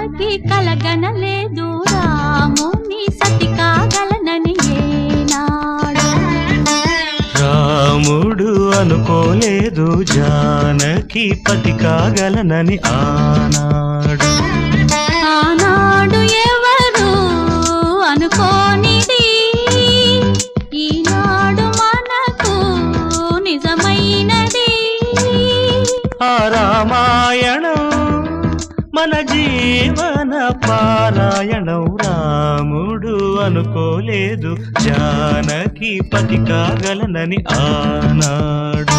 జానకి కలగనలేదు రాముని సతి కాగలనని ఏనాడు. రాముడు అనుకోలేదు జానకి పతి కాగలనని ఆనాడు. ఆనాడు ఎవరు అనుకోనిది ఈనాడు మనకు నిజమైనది. ఆ రామాయణం మన జీవన పారాయణం. రాముడు అనుకోలేదు జానకి పతి కాగలనని ఆనాడు.